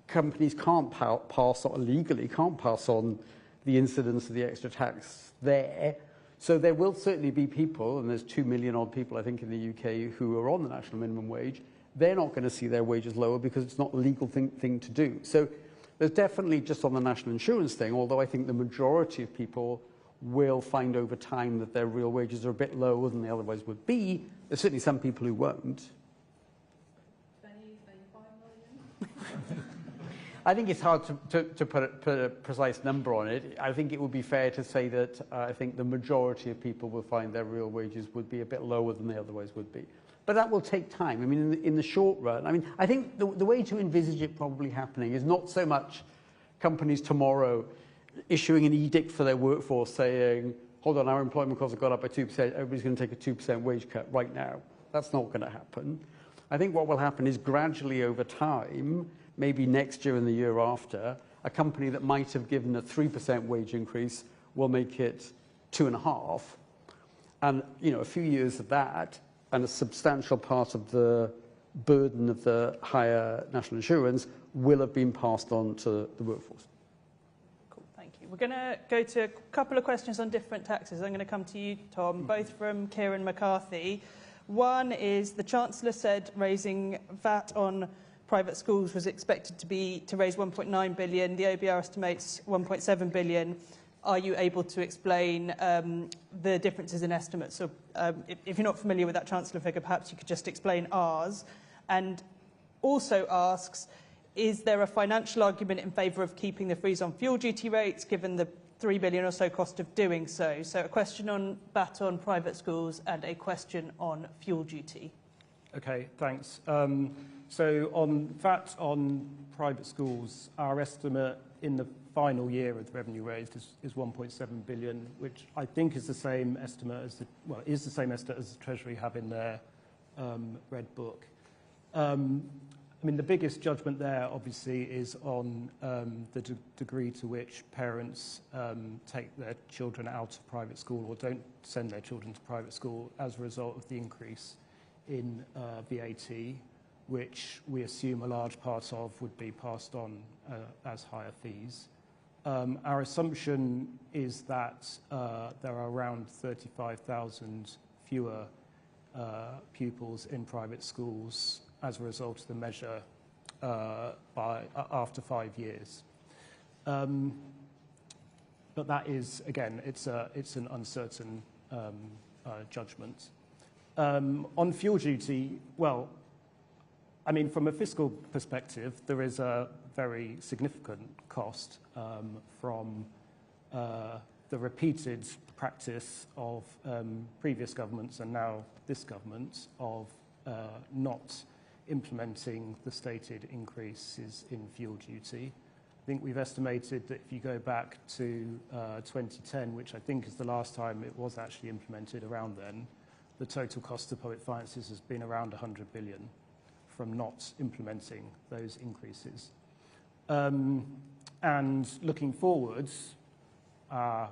companies can't pass on, legally can't pass on the incidence of the extra tax there. So there will certainly be people, and there's 2 million odd people, I think, in the UK who are on the national minimum wage. They're not going to see their wages lower because it's not a legal thing to do. So there's definitely, just on the national insurance thing, although I think the majority of people will find over time that their real wages are a bit lower than they otherwise would be, there's certainly some people who won't. 20, 25 million? I think it's hard to put a precise number on it. I think it would be fair to say that I think the majority of people will find their real wages would be a bit lower than they otherwise would be. But that will take time. I mean, in the short run, I mean, I think the way to envisage it probably happening is not so much companies tomorrow issuing an edict for their workforce saying, hold on, our employment costs have gone up by 2%, everybody's going to take a 2% wage cut right now. That's not going to happen. I think what will happen is gradually over time, maybe next year and the year after, a company that might have given a 3% wage increase will make it 2.5%. And, you know, a few years of that, and a substantial part of the burden of the higher national insurance will have been passed on to the workforce. Cool, thank you. We're going to go to a couple of questions on different taxes. I'm going to come to you, Tom, both from Kieran McCarthy. One is the Chancellor said raising VAT on private schools was expected to raise 1.9 billion. The OBR estimates 1.7 billion. Are you able to explain the differences in estimates? So if you're not familiar with that Chancellor figure, perhaps you could just explain ours. And also asks, is there a financial argument in favour of keeping the freeze on fuel duty rates, given the 3 billion or so cost of doing so? So a question on VAT on private schools and a question on fuel duty. Okay, thanks. So on VAT on private schools, our estimate in the final year of the revenue raised is 1.7 billion, which I think is the same estimate as the Treasury have in their Red Book. I mean, the biggest judgment there, obviously, is on the degree to which parents take their children out of private school or don't send their children to private school as a result of the increase in VAT, which we assume a large part of would be passed on as higher fees. Our assumption is that there are around 35,000 fewer pupils in private schools as a result of the measure after 5 years. But that is, again, it's an uncertain judgment. On fuel duty, well, I mean, from a fiscal perspective, there is a very significant cost from the repeated practice of previous governments and now this government of not implementing the stated increases in fuel duty. I think we've estimated that if you go back to 2010, which I think is the last time it was actually implemented around then, the total cost of public finances has been around 100 billion from not implementing those increases. And looking forwards, our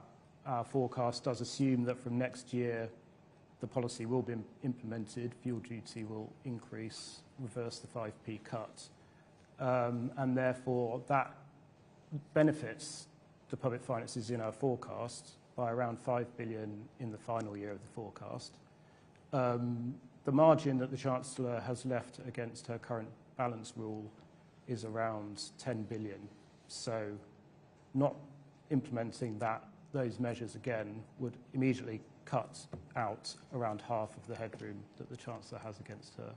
forecast does assume that from next year, the policy will be implemented, fuel duty will increase, reverse the 5p cut, and therefore that benefits the public finances in our forecast by around 5 billion in the final year of the forecast. The margin that the Chancellor has left against her current balance rule is around 10 billion. So not implementing those measures again would immediately cut out around half of the headroom that the Chancellor has against her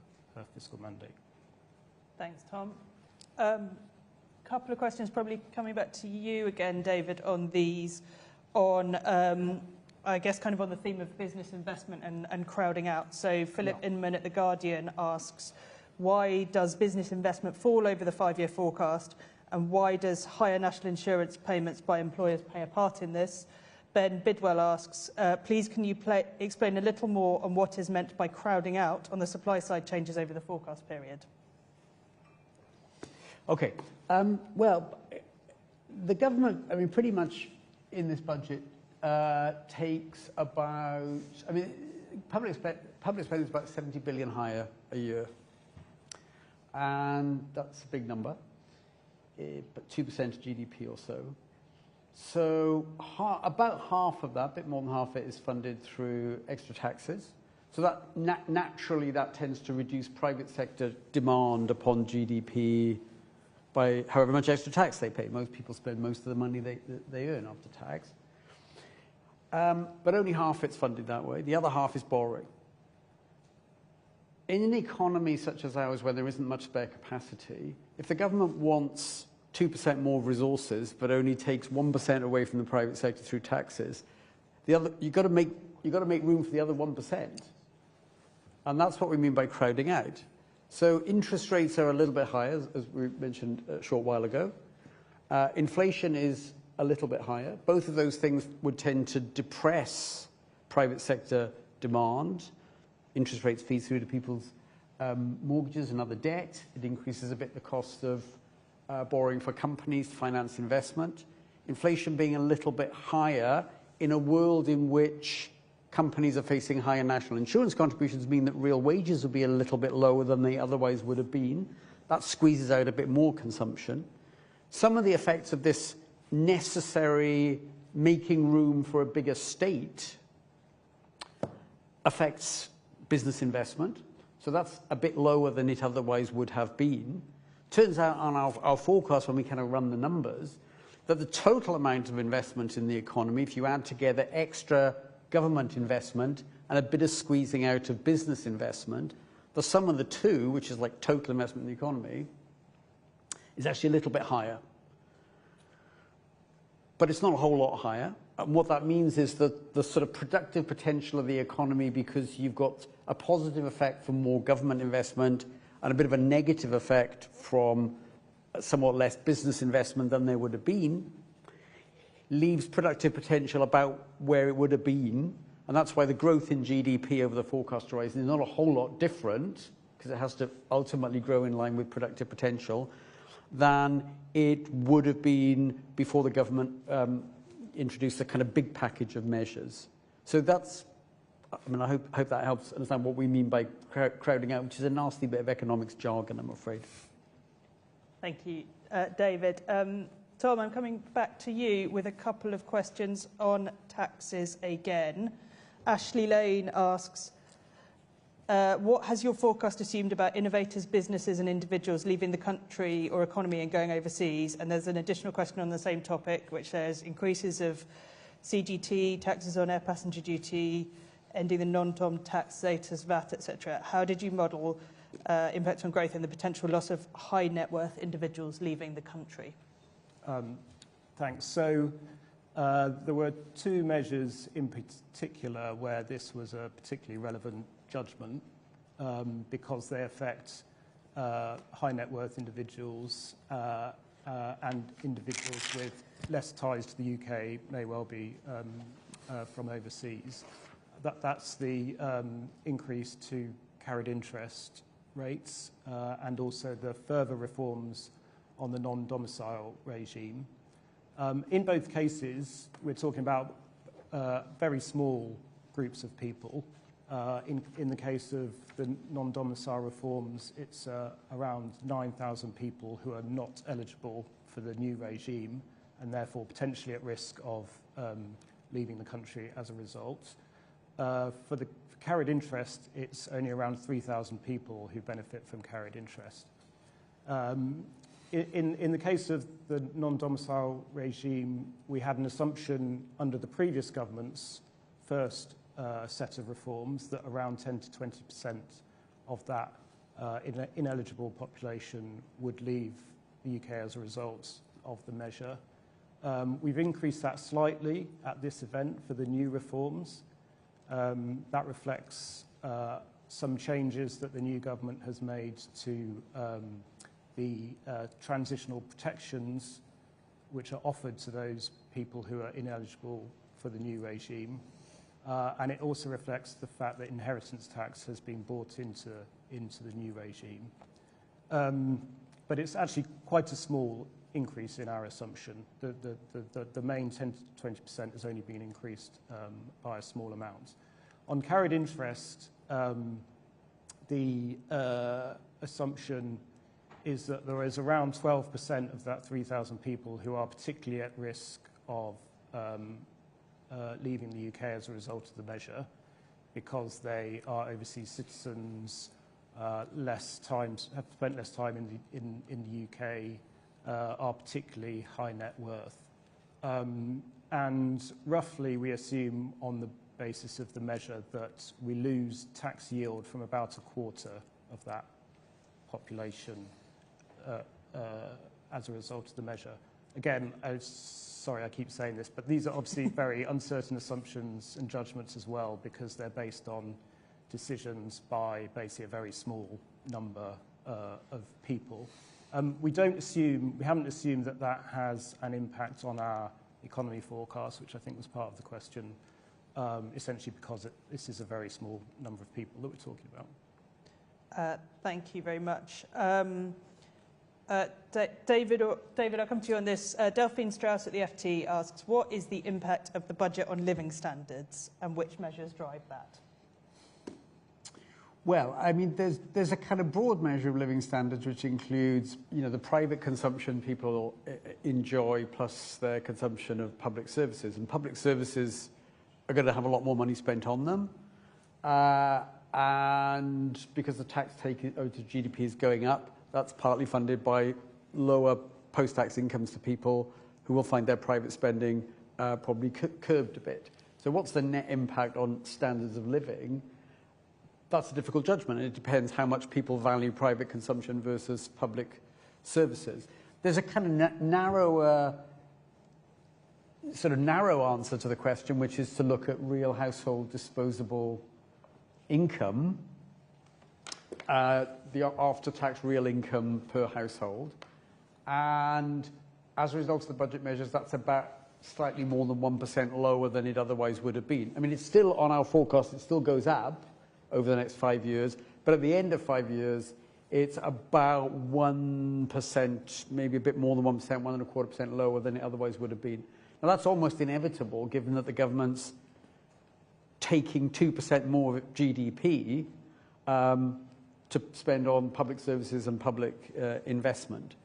fiscal mandate. Thanks, Tom. Couple of questions probably coming back to you again, David, on these, on I guess kind of on the theme of business investment and crowding out. So Philip Inman at The Guardian asks, why does business investment fall over the 5-year forecast, and why does higher national insurance payments by employers play a part in this? Ben Bidwell asks, please can you explain a little more on what is meant by crowding out on the supply side changes over the forecast period? Okay. Well, the government, I mean, pretty much in this budget takes about, I mean, public spending is about 70 billion higher a year. And that's a big number, but 2% of GDP or so. So about half of that, a bit more than half of it, is funded through extra taxes. So that naturally that tends to reduce private sector demand upon GDP by however much extra tax they pay. Most people spend most of the money they earn after tax. But only half it's funded that way. The other half is borrowing. In an economy such as ours, where there isn't much spare capacity, if the government wants 2% more resources, but only takes 1% away from the private sector through taxes, you've got to make room for the other 1%. And that's what we mean by crowding out. So interest rates are a little bit higher, as we mentioned a short while ago. Inflation is a little bit higher. Both of those things would tend to depress private sector demand. Interest rates feed through to people's mortgages and other debt. It increases a bit the cost of borrowing for companies to finance investment. Inflation being a little bit higher in a world in which companies are facing higher national insurance contributions mean that real wages will be a little bit lower than they otherwise would have been. That squeezes out a bit more consumption. Some of the effects of this necessary making room for a bigger state affects business investment. So that's a bit lower than it otherwise would have been. Turns out on our forecast, when we kind of run the numbers, that the total amount of investment in the economy, if you add together extra government investment and a bit of squeezing out of business investment, the sum of the two, which is like total investment in the economy, is actually a little bit higher. But it's not a whole lot higher. And what that means is that the sort of productive potential of the economy, because you've got a positive effect from more government investment and a bit of a negative effect from somewhat less business investment than there would have been, leaves productive potential about where it would have been. And that's why the growth in GDP over the forecast horizon is not a whole lot different, because it has to ultimately grow in line with productive potential, than it would have been before the government introduced a kind of big package of measures. So that's, I mean, I hope that helps understand what we mean by crowding out, which is a nasty bit of economics jargon, I'm afraid. Thank you, David. Tom, I'm coming back to you with a couple of questions on taxes again. Ashley Lane asks, what has your forecast assumed about innovators, businesses and individuals leaving the country or economy and going overseas? And there's an additional question on the same topic, which says increases of CGT, taxes on air passenger duty, ending the non-tom tax status, VAT, etc. How did you model impact on growth and the potential loss of high net worth individuals leaving the country? Thanks. So there were two measures in particular where this was a particularly relevant judgment because they affect high net worth individuals and individuals with less ties to the UK, may well be from overseas. That's the increase to carried interest rates and also the further reforms on the non-domicile regime. In both cases, we're talking about very small groups of people. In the case of the non-domicile reforms, it's around 9,000 people who are not eligible for the new regime and therefore potentially at risk of leaving the country as a result. For the carried interest, it's only around 3,000 people who benefit from carried interest. In the case of the non-domicile regime, we had an assumption under the previous government's first set of reforms that around 10 to 20% of that ineligible population would leave the UK as a result of the measure. We've increased that slightly at this event for the new reforms. That reflects some changes that the new government has made to the transitional protections which are offered to those people who are ineligible for the new regime. And it also reflects the fact that inheritance tax has been brought into the new regime. But it's actually quite a small increase in our assumption. The main 10 to 20% has only been increased by a small amount. On carried interest, the assumption is that there is around 12% of that 3,000 people who are particularly at risk of leaving the UK as a result of the measure because they are overseas citizens, have spent less time in the UK, are particularly high net worth. And roughly we assume on the basis of the measure that we lose tax yield from about a quarter of that population as a result of the measure. Again, sorry I keep saying this, but these are obviously very uncertain assumptions and judgments as well, because they're based on decisions by basically a very small number of people. We haven't assumed that that has an impact on our economy forecast, which I think was part of the question, essentially because this is a very small number of people that we're talking about. Thank you very much. David, I'll come to you on this. Delphine Strauss at the FT asks, what is the impact of the budget on living standards and which measures drive that? Well, I mean, there's a kind of broad measure of living standards which includes, the private consumption people enjoy plus their consumption of public services. And public services are going to have a lot more money spent on them. And because the tax take out to GDP is going up, that's partly funded by lower post-tax incomes to people who will find their private spending probably curbed a bit. So what's the net impact on standards of living? That's a difficult judgment. It depends how much people value private consumption versus public services. There's a kind of narrow answer to the question, which is to look at real household disposable income, the after-tax real income per household. And as a result of the budget measures, that's about slightly more than 1% lower than it otherwise would have been. I mean, it's still on our forecast, it still goes up over the next 5 years, but at the end of 5 years, it's about 1%, maybe a bit more than 1%, 1.25% lower than it otherwise would have been. Now, that's almost inevitable, given that the government's taking 2% more of GDP to spend on public services and public investment.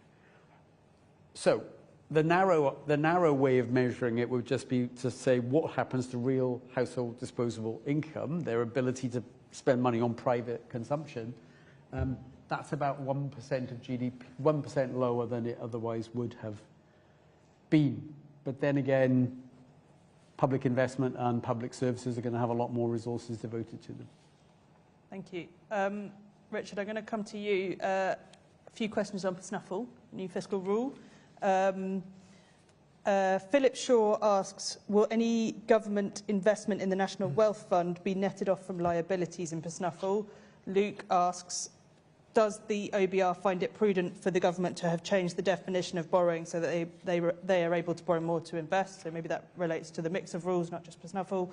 So the narrow way of measuring it would just be to say what happens to real household disposable income, their ability to spend money on private consumption. That's about 1% of GDP, 1% lower than it otherwise would have been. But then again, public investment and public services are going to have a lot more resources devoted to them. Thank you. Richard, I'm going to come to you. A few questions on Snuffle, new fiscal rule. Philip Shaw asks, will any government investment in the National Wealth Fund be netted off from liabilities in Snuffle? Luke asks, does the OBR find it prudent for the government to have changed the definition of borrowing so that they are able to borrow more to invest? So maybe that relates to the mix of rules, not just Snuffle.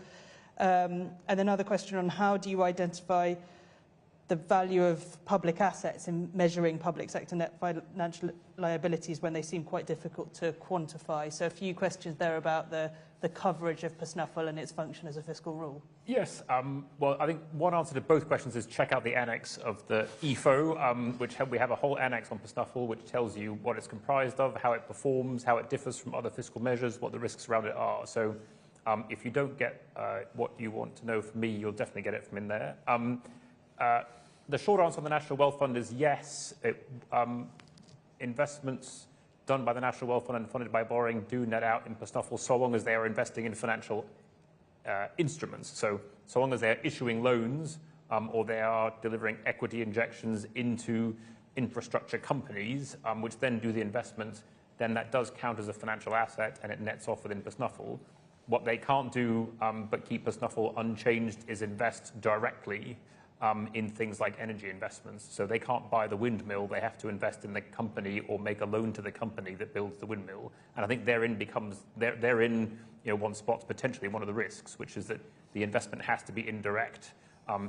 And another question on how do you identify the value of public assets in measuring public sector net financial liabilities when they seem quite difficult to quantify? So a few questions there about the coverage of PSNUFL and its function as a fiscal rule. Yes. Well, I think one answer to both questions is check out the annex of the EFO, which we have a whole annex on PSNUFL, which tells you what it's comprised of, how it performs, how it differs from other fiscal measures, what the risks around it are. So if you don't get what you want to know from me, you'll definitely get it from in there. The short answer on the National Wealth Fund is yes. Investments done by the National Wealth Fund and funded by borrowing do net out in PSNUFL so long as they are investing in financial instruments. So long as they are issuing loans or they are delivering equity injections into infrastructure companies, which then do the investment, then that does count as a financial asset and it nets off within PSNUFL. What they can't do but keep PSNUFL unchanged is invest directly in things like energy investments. So they can't buy the windmill, they have to invest in the company or make a loan to the company that builds the windmill. And I think therein one spot's potentially one of the risks, which is that the investment has to be indirect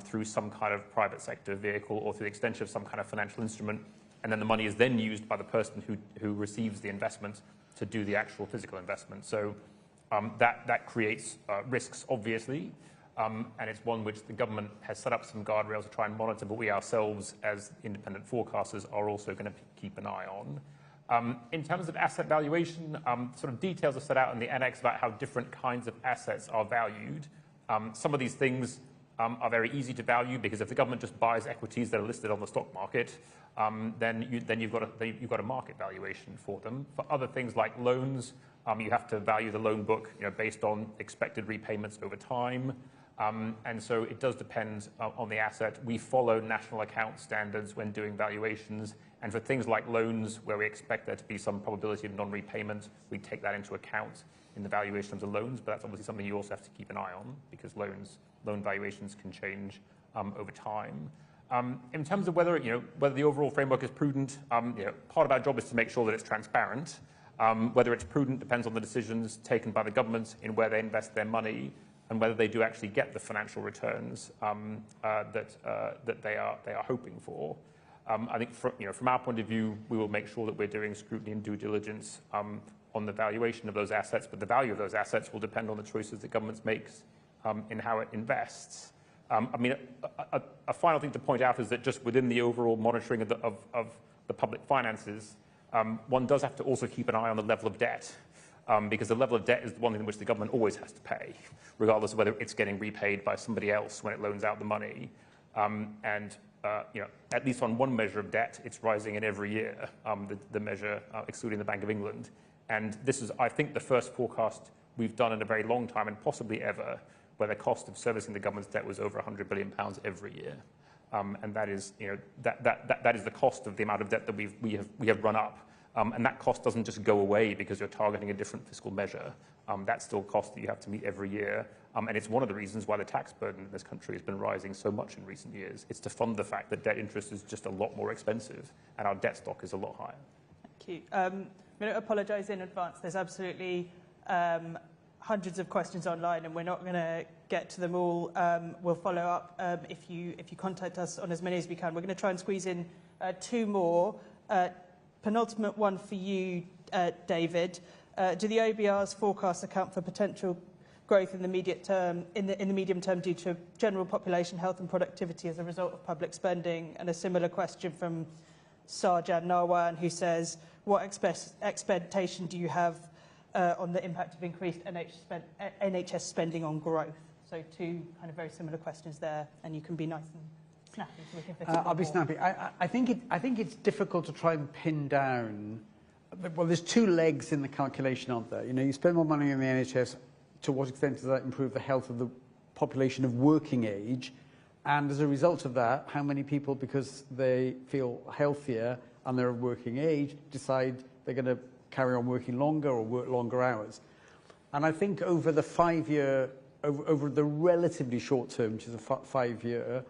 through some kind of private sector vehicle or through the extension of some kind of financial instrument. And then the money is then used by the person who receives the investment to do the actual physical investment. So that creates risks, obviously. And it's one which the government has set up some guardrails to try and monitor, but we ourselves, as independent forecasters, are also going to keep an eye on. In terms of asset valuation, sort of details are set out in the annex about how different kinds of assets are valued. Some of these things are very easy to value because if the government just buys equities that are listed on the stock market, then you've got a market valuation for them. For other things like loans, you have to value the loan book, based on expected repayments over time. And so it does depend on the asset. We follow national account standards when doing valuations, And for things like loans, where we expect there to be some probability of non-repayment, we take that into account in the valuation of the loans, but that's obviously something you also have to keep an eye on, because loan valuations can change over time. In terms of whether the overall framework is prudent, part of our job is to make sure that it's transparent. Whether it's prudent depends on the decisions taken by the government in where they invest their money and whether they do actually get the financial returns that they are hoping for. I think from our point of view, we will make sure that we're doing scrutiny and due diligence on the valuation of those assets, but the value of those assets will depend on the choices that government makes in how it invests. A final thing to point out is that just within the overall monitoring of the public finances, one does have to also keep an eye on the level of debt, because the level of debt is the one in which the government always has to pay, regardless of whether it's getting repaid by somebody else when it loans out the money. At least on one measure of debt, it's rising in every year, the measure excluding the Bank of England. And this is, I think, the first forecast we've done in a very long time, and possibly ever, where the cost of servicing the government's debt was over £100 billion every year. And that is, that is the cost of the amount of debt that we have run up. And that cost doesn't just go away because you're targeting a different fiscal measure. That's still a cost that you have to meet every year. And it's one of the reasons why the tax burden in this country has been rising so much in recent years. It's to fund the fact that debt interest is just a lot more expensive and our debt stock is a lot higher. Thank you. I'm going to apologise in advance. There's absolutely hundreds of questions online and we're not going to get to them all. We'll follow up if you contact us on as many as we can. We're going to try and squeeze in two more. Penultimate one for you, David. Do the OBR's forecasts account for potential growth in the medium term due to general population health and productivity as a result of public spending? And a similar question from Sarjan Narwan, who says, what expectation do you have on the impact of increased NHS spending on growth? So two kind of very similar questions there, and you can be nice and snappy so we can fit in I'll be snappy. I think it's difficult to try and pin down. Well, there's two legs in the calculation, aren't there? You spend more money on the NHS. To what extent does that improve the health of the population of working age? And as a result of that, how many people, because they feel healthier and they're of working age, decide they're going to carry on working longer or work longer hours? And I think over the 5 year, over the relatively short term, which is a 5 year,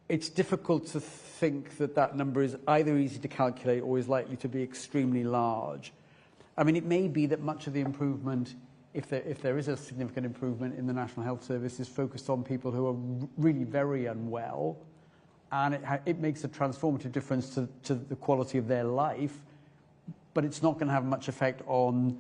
it's difficult to think that that number is either easy to calculate or is likely to be extremely large. I mean, it may be that much of the improvement, if there is a significant improvement in the National Health Service, is focused on people who are really very unwell, and it makes a transformative difference to the quality of their life, but it's not going to have much effect on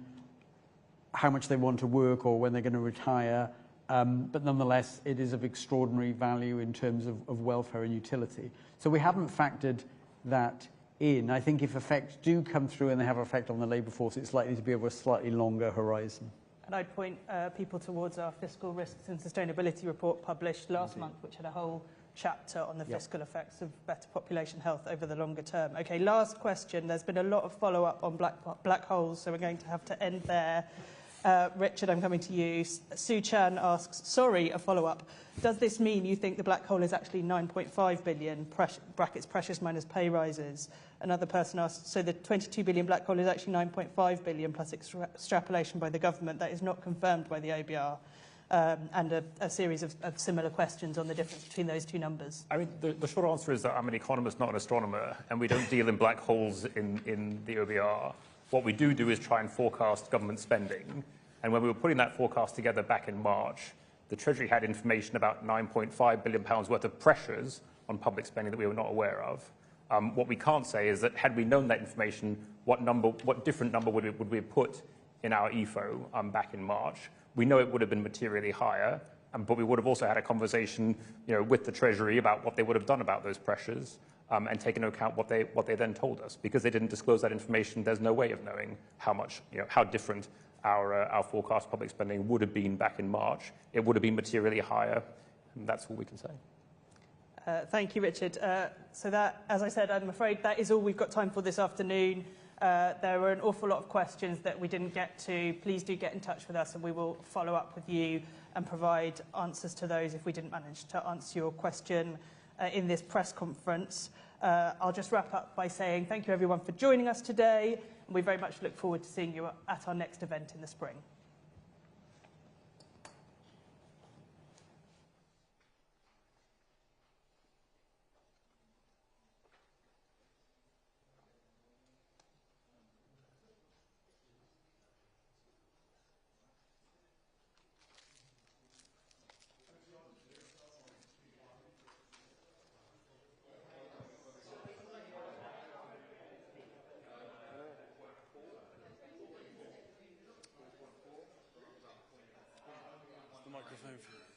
how much they want to work or when they're going to retire. But nonetheless, it is of extraordinary value in terms of welfare and utility. So we haven't factored that in. I think if effects do come through and they have effect on the labour force, it's likely to be over a slightly longer horizon. And I'd point people towards our Fiscal Risks and Sustainability report published last month, which had a whole chapter on the fiscal effects of better population health over the longer term. Okay, last question. There's been a lot of follow-up on black holes, so we're going to have to end there. Richard, I'm coming to you. Sue Chan asks, sorry, a follow-up. Does this mean you think the black hole is actually 9.5 billion, brackets precious minus pay rises? Another person asked, so the 22 billion black hole is actually 9.5 billion plus extrapolation by the government. That is not confirmed by the OBR. And a series of similar questions on the difference between those two numbers. I mean, the short answer is that I'm an economist, not an astronomer, and we don't deal in black holes in the OBR. What we do is try and forecast government spending. And when we were putting that forecast together back in March, the Treasury had information about £9.5 billion worth of pressures on public spending that we were not aware of. What we can't say is that had we known that information, what different number would we have put in our EFO back in March? We know it would have been materially higher, but we would have also had a conversation with the Treasury about what they would have done about those pressures. And take into account what they then told us. Because they didn't disclose that information, there's no way of knowing how much, how different our forecast public spending would have been back in March. It would have been materially higher, and that's all we can say. Thank you, Richard. So that, as I said, I'm afraid that is all we've got time for this afternoon. There were an awful lot of questions that we didn't get to. Please do get in touch with us, and we will follow up with you and provide answers to those if we didn't manage to answer your question. in this press conference. I'll just wrap up by saying thank you everyone for joining us today, and we very much look forward to seeing you at our next event in the spring. The microphone for you.